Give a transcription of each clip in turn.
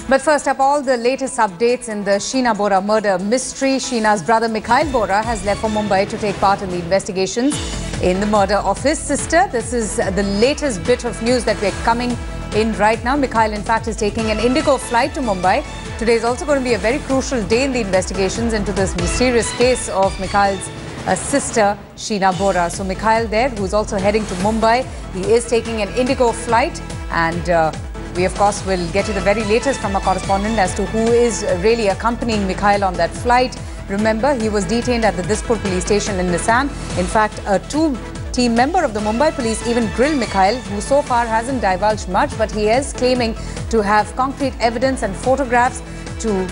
But first up, all the latest updates in the Sheena Bora murder mystery. Sheena's brother Mikhail Bora has left for Mumbai to take part in the investigations in the murder of his sister. This is the latest bit of news that we're coming in right now. Mikhail, in fact, is taking an Indigo flight to Mumbai. Today is also going to be a very crucial day in the investigations into this mysterious case of Mikhail's sister, Sheena Bora. So Mikhail there, who's also heading to Mumbai, he is taking an Indigo flight, and we, of course, will get you the very latest from our correspondent as to who is really accompanying Mikhail on that flight. Remember, he was detained at the Dispur police station in Nissan. In fact, a two-team member of the Mumbai police even grilled Mikhail, who so far hasn't divulged much, but he is claiming to have concrete evidence and photographs to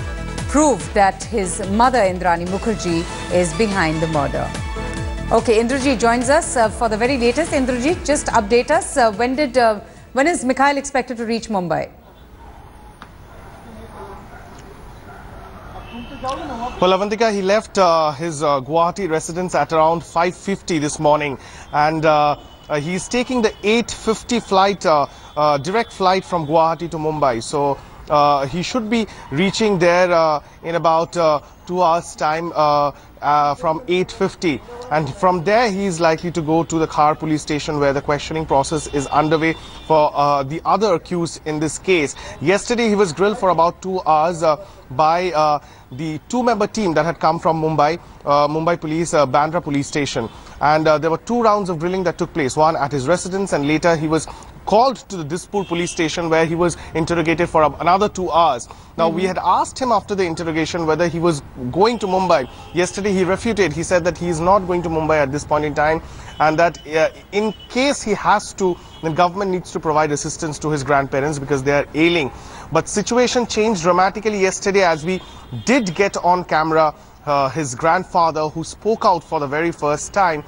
prove that his mother, Indrani Mukerjea, is behind the murder. Okay, Indrajit joins us for the very latest. Indrajit, just update us. When is Mikhail expected to reach Mumbai? Well, Avantika, he left his Guwahati residence at around 5:50 this morning, and he's taking the 8:50 flight, direct flight from Guwahati to Mumbai. So he should be reaching there in about 2 hours' time from 8:50, and from there he is likely to go to the Khar police station, where the questioning process is underway for the other accused in this case. Yesterday he was grilled for about 2 hours by the two-member team that had come from Mumbai police, Bandra police station, and there were 2 rounds of grilling that took place, one at his residence, and later he was called to the Dispur police station, where he was interrogated for another 2 hours. Now, we had asked him after the interrogation whether he was going to Mumbai. Yesterday he refuted. He said that he is not going to Mumbai at this point in time, and that in case he has to, the government needs to provide assistance to his grandparents because they are ailing. But situation changed dramatically yesterday, as we did get on camera his grandfather, who spoke out for the very first time,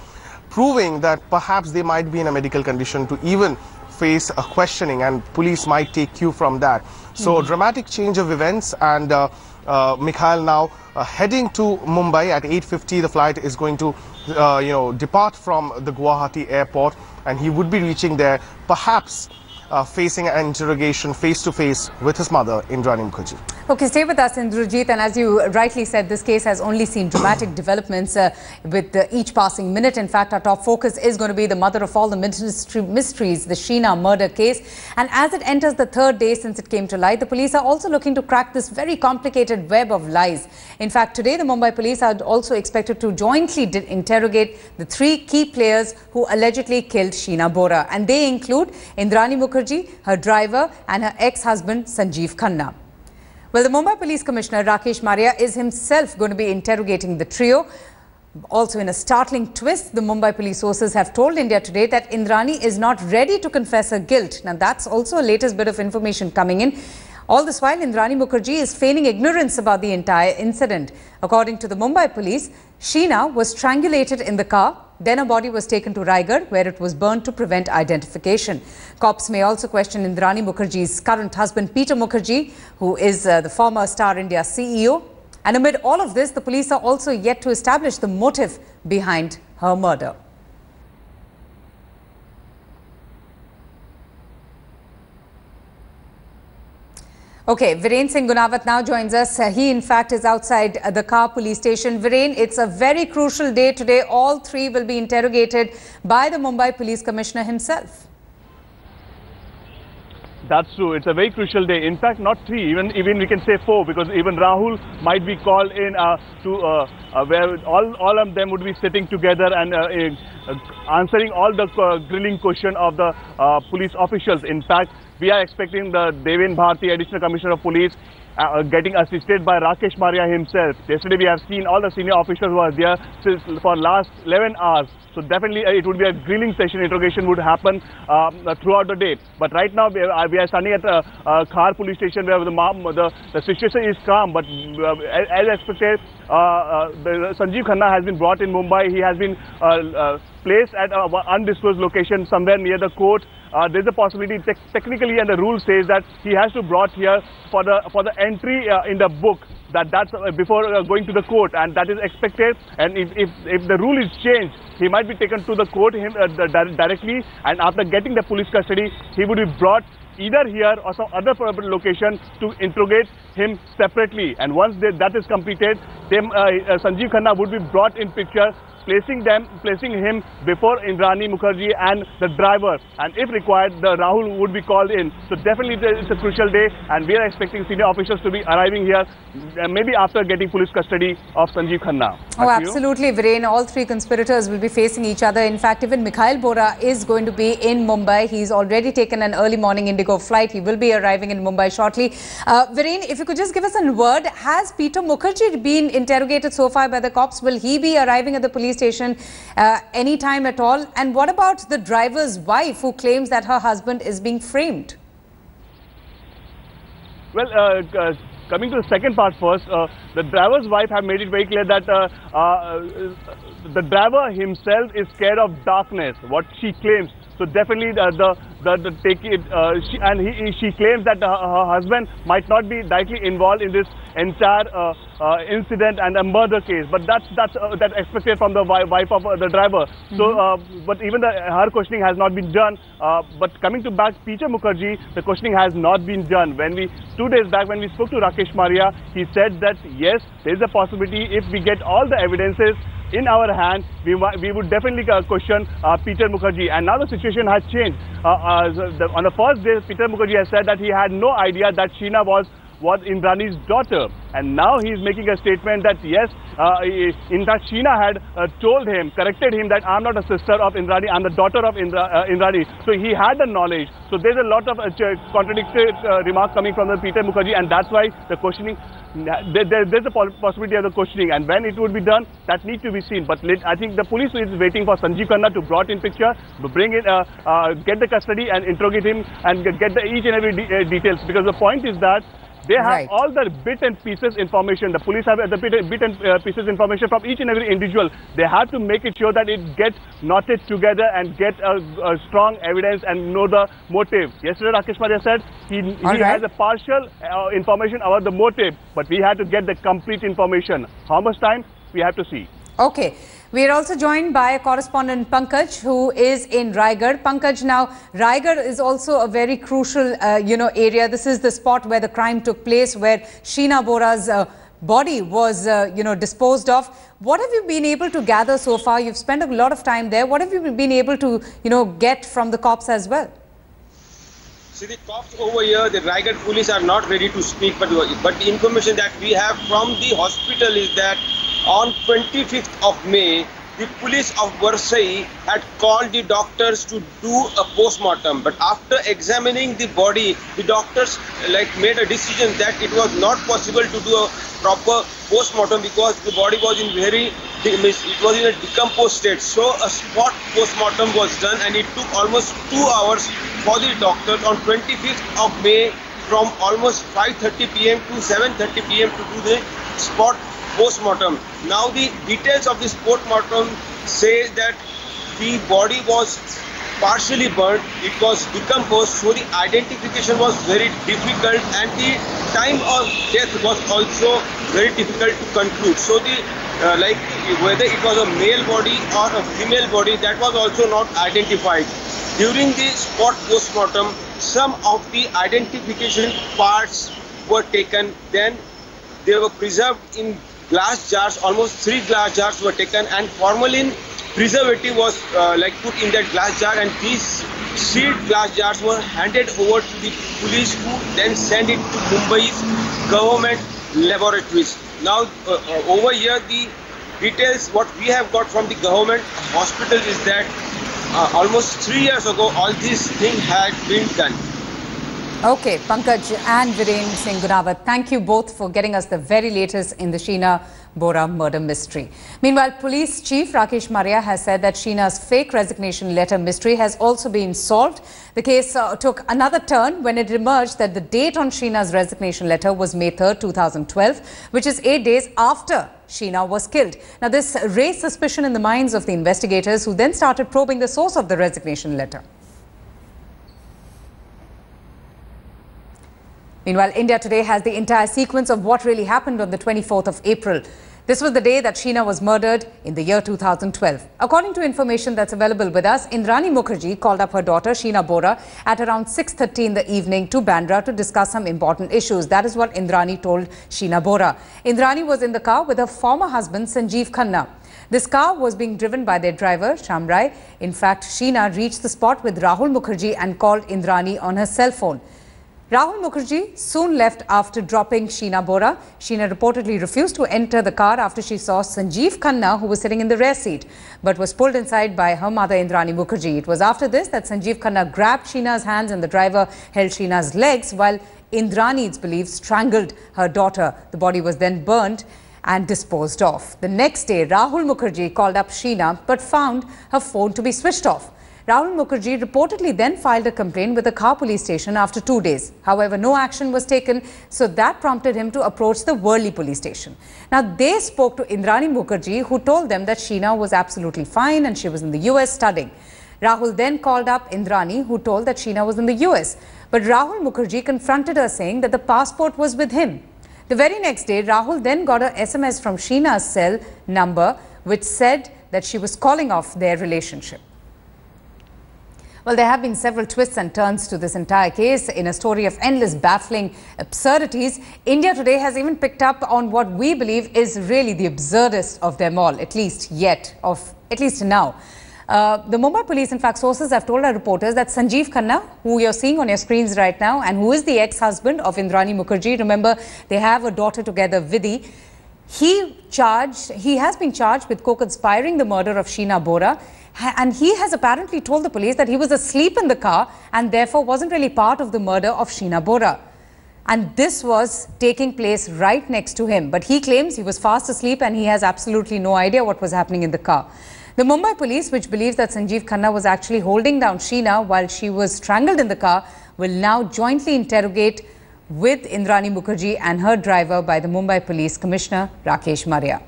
proving that perhaps they might be in a medical condition to even face a questioning, and police might take cue from that. So dramatic change of events, and Mikhail now heading to Mumbai at 8:50. The flight is going to depart from the Guwahati airport, and he would be reaching there perhaps facing an interrogation face-to-face with his mother, Indrani Mukerjea. Okay, stay with us, Indrajit. And as you rightly said, this case has only seen dramatic developments with each passing minute. In fact, our top focus is going to be the mother of all the mysteries, the Sheena murder case. And as it enters the 3rd day since it came to light, the police are also looking to crack this very complicated web of lies. In fact, today the Mumbai police are also expected to jointly interrogate the 3 key players who allegedly killed Sheena Bora. And they include Indrani Mukerjea, her driver, and her ex-husband Sanjeev Khanna. Well, the Mumbai Police Commissioner Rakesh Maria is himself going to be interrogating the trio. Also, in a startling twist, the Mumbai police sources have told India Today that Indrani is not ready to confess her guilt. Now, that's also a latest bit of information coming in. All this while, Indrani Mukerjea is feigning ignorance about the entire incident. According to the Mumbai police, Sheena was strangulated in the car. Then her body was taken to Raigad, where it was burned to prevent identification. Cops may also question Indrani Mukerjea's current husband, Peter Mukerjea, who is the former Star India CEO. And amid all of this, the police are also yet to establish the motive behind her murder. Okay, Viren Singh Gunawat now joins us. He, in fact, is outside the Khar police station. Viren, it's a very crucial day today. All 3 will be interrogated by the Mumbai Police Commissioner himself. That's true. It's a very crucial day. In fact, not 3, even we can say 4, because even Rahul might be called in where all of them would be sitting together and answering all the grilling question of the police officials. In fact, we are expecting the Devin Bharti, Additional Commissioner of Police, getting assisted by Rakesh Maria himself. Yesterday we have seen all the senior officials who are there for last 11 hours. So definitely it would be a grilling session. Interrogation would happen throughout the day. But right now we are standing at Khar police station, where the situation is calm. But as expected, Sanjeev Khanna has been brought in Mumbai. He has been placed at an undisclosed location somewhere near the court. There's a possibility technically, and the rule says that he has to brought here for the entry in the book. That's before going to the court, and that is expected. And if the rule is changed, he might be taken to the court directly, and after getting the police custody, he would be brought either here or some other location to interrogate him separately. And once that is completed, Sanjeev Khanna would be brought in picture, placing him before Indrani Mukerjea and the driver, and if required, the Rahul would be called in. So definitely it's a crucial day, and we are expecting senior officials to be arriving here, maybe after getting police custody of Sanjeev Khanna. Oh, absolutely, Viren. All three conspirators will be facing each other. In fact, even Mikhail Bora is going to be in Mumbai. He's already taken an early morning Indigo flight. He will be arriving in Mumbai shortly. Viren, if you could just give us a word, has Peter Mukerjea been interrogated so far by the cops? Will he be arriving at the police station any time at all? And what about the driver's wife who claims that her husband is being framed? Well, coming to the second part first, the driver's wife have made it very clear that the driver himself is scared of darkness, what she claims. So definitely she claims that her husband might not be directly involved in this entire incident and a murder case, but that's expected from the wife of the driver. So, but even her questioning has not been done. But coming to back Peter Mukerjea, the questioning has not been done. 2 days back, when we spoke to Rakesh Maria, he said that yes, there is a possibility if we get all the evidences in our hand, we would definitely question Peter Mukerjea. And now the situation has changed. On the first day, Peter Mukerjea has said that he had no idea that Sheena was Indrani's daughter. And now he is making a statement that yes, in fact Sheena had corrected him that I'm not a sister of Indrani, I'm the daughter of Indrani. So he had the knowledge. So there's a lot of contradictory remarks coming from the Peter Mukerjea, and that's why the questioning, there's a possibility of the questioning, and when it would be done, that needs to be seen. But I think the police is waiting for Sanjeev Khanna to brought in picture, to bring it, get the custody and interrogate him and get each and every details, because the point is that they have all the bit and pieces information. The police have the bit and pieces information from each and every individual. They have to make it sure that it gets knotted together and get a strong evidence and know the motive. Yesterday, Rakesh Maria said he has a partial information about the motive, but we have to get the complete information. How much time? We have to see. Okay. We are also joined by correspondent Pankaj, who is in Raigad. Pankaj, now Raigad is also a very crucial, area. This is the spot where the crime took place, where Sheena Bora's body was, disposed of. What have you been able to gather so far? You've spent a lot of time there. What have you been able to, get from the cops as well? See, the cops over here, the Raigad police are not ready to speak, but the information that we have from the hospital is that on 25th of May, the police of Varsai had called the doctors to do a post-mortem. But after examining the body, the doctors made a decision that it was not possible to do a proper post-mortem because the body was in a decomposed state. So a spot post-mortem was done, and it took almost 2 hours for the doctors on 25th of May from almost 5:30 p.m. to 7:30 p.m. to do the spot post-mortem. Now the details of this post-mortem say that the body was partially burnt, it was decomposed, so the identification was very difficult and the time of death was also very difficult to conclude. So the whether it was a male body or a female body, that was also not identified. During the spot post-mortem, some of the identification parts were taken, then they were preserved in glass jars. Almost 3 glass jars were taken, and formalin preservative was put in that glass jar, and these sealed glass jars were handed over to the police, who then sent it to Mumbai's government laboratories. Now over here, the details what we have got from the government hospital is that almost 3 years ago all these things had been done. Okay, Pankaj and Viren Singh Gunawat, thank you both for getting us the very latest in the Sheena Bora murder mystery. Meanwhile, Police Chief Rakesh Maria has said that Sheena's fake resignation letter mystery has also been solved. The case took another turn when it emerged that the date on Sheena's resignation letter was May 3rd, 2012, which is 8 days after Sheena was killed. Now, this raised suspicion in the minds of the investigators, who then started probing the source of the resignation letter. Meanwhile, India today has the entire sequence of what really happened on the 24th of April. This was the day that Sheena was murdered in the year 2012. According to information that's available with us, Indrani Mukerjea called up her daughter Sheena Bora at around 6:30 in the evening to Bandra to discuss some important issues. That is what Indrani told Sheena Bora. Indrani was in the car with her former husband Sanjeev Khanna. This car was being driven by their driver Shamrai. In fact, Sheena reached the spot with Rahul Mukerjea and called Indrani on her cell phone. Rahul Mukerjea soon left after dropping Sheena Bora. Sheena reportedly refused to enter the car after she saw Sanjeev Khanna, who was sitting in the rear seat, but was pulled inside by her mother Indrani Mukerjea. It was after this that Sanjeev Khanna grabbed Sheena's hands and the driver held Sheena's legs while Indrani, it's believed, strangled her daughter. The body was then burnt and disposed of. The next day, Rahul Mukerjea called up Sheena but found her phone to be switched off. Rahul Mukerjea reportedly then filed a complaint with the car police station after 2 days. However, no action was taken, so that prompted him to approach the Worli police station. Now, they spoke to Indrani Mukerjea, who told them that Sheena was absolutely fine and she was in the US studying. Rahul then called up Indrani, who told that Sheena was in the US. But Rahul Mukerjea confronted her, saying that the passport was with him. The very next day, Rahul then got an SMS from Sheena's cell number, which said that she was calling off their relationship. Well, there have been several twists and turns to this entire case. In a story of endless baffling absurdities, India Today has even picked up on what we believe is really the absurdest of them all, at least now. The Mumbai police, in fact, sources have told our reporters that Sanjeev Khanna, who you're seeing on your screens right now, and who is the ex-husband of Indrani Mukerjea, remember, they have a daughter together, Vidhi, he has been charged with co-conspiring the murder of Sheena Bora. And he has apparently told the police that he was asleep in the car and therefore wasn't really part of the murder of Sheena Bora. And this was taking place right next to him. But he claims he was fast asleep and he has absolutely no idea what was happening in the car. The Mumbai police, which believes that Sanjeev Khanna was actually holding down Sheena while she was strangled in the car, will now jointly interrogate with Indrani Mukerjea and her driver by the Mumbai Police Commissioner Rakesh Maria.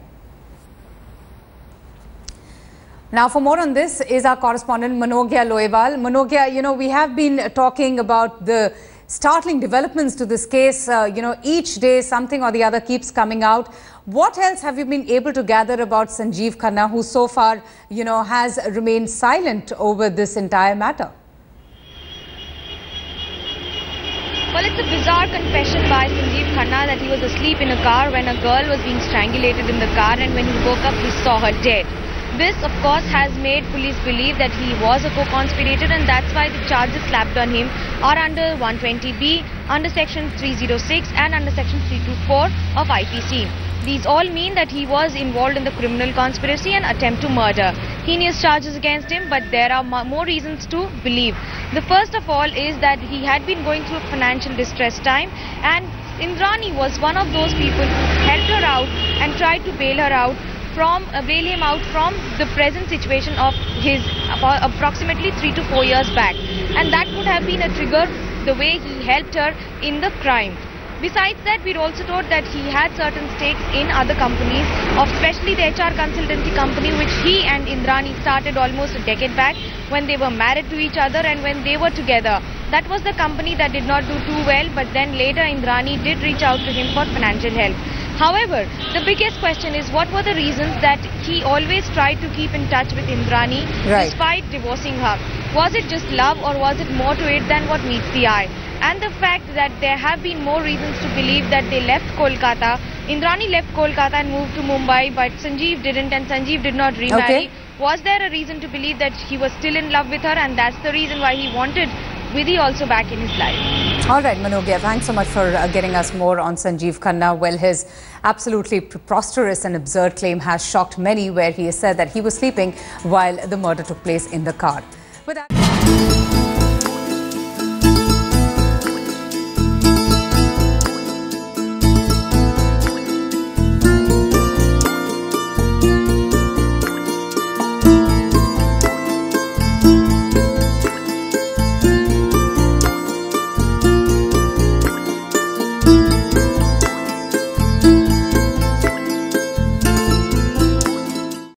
Now, for more on this is our correspondent Mukerjea Loewal. Mukerjea, we have been talking about the startling developments to this case. Each day something or the other keeps coming out. What else have you been able to gather about Sanjeev Khanna, who so far, has remained silent over this entire matter? Well, it's a bizarre confession by Sanjeev Khanna that he was asleep in a car when a girl was being strangulated in the car, and when he woke up, he saw her dead. This, of course, has made police believe that he was a co-conspirator, and that's why the charges slapped on him are under 120B, under Section 306 and under Section 324 of IPC. These all mean that he was involved in the criminal conspiracy and attempt to murder. Heinous charges against him, but there are more reasons to believe. The first of all is that he had been going through financial distress time, and Indrani was one of those people who helped her out and tried to bail him out from the present situation of his approximately 3 to 4 years back. And that would have been a trigger the way he helped her in the crime. Besides that, we're also told that he had certain stakes in other companies, especially the HR consultancy company, which he and Indrani started almost a decade back when they were married to each other and when they were together. That was the company that did not do too well, but then later Indrani did reach out to him for financial help. However, the biggest question is, what were the reasons that he always tried to keep in touch with Indrani despite divorcing her? Was it just love, or was it more to it than what meets the eye? And the fact that there have been more reasons to believe that they left Kolkata. Indrani left Kolkata and moved to Mumbai, but Sanjeev didn't, and Sanjeev did not remarry. Was there a reason to believe that he was still in love with her, and that's the reason why he wanted Vidhi also back in his life? All right, Mukerjea, thanks so much for getting us more on Sanjeev Khanna. Well, his absolutely preposterous and absurd claim has shocked many, where he has said that he was sleeping while the murder took place in the car. With that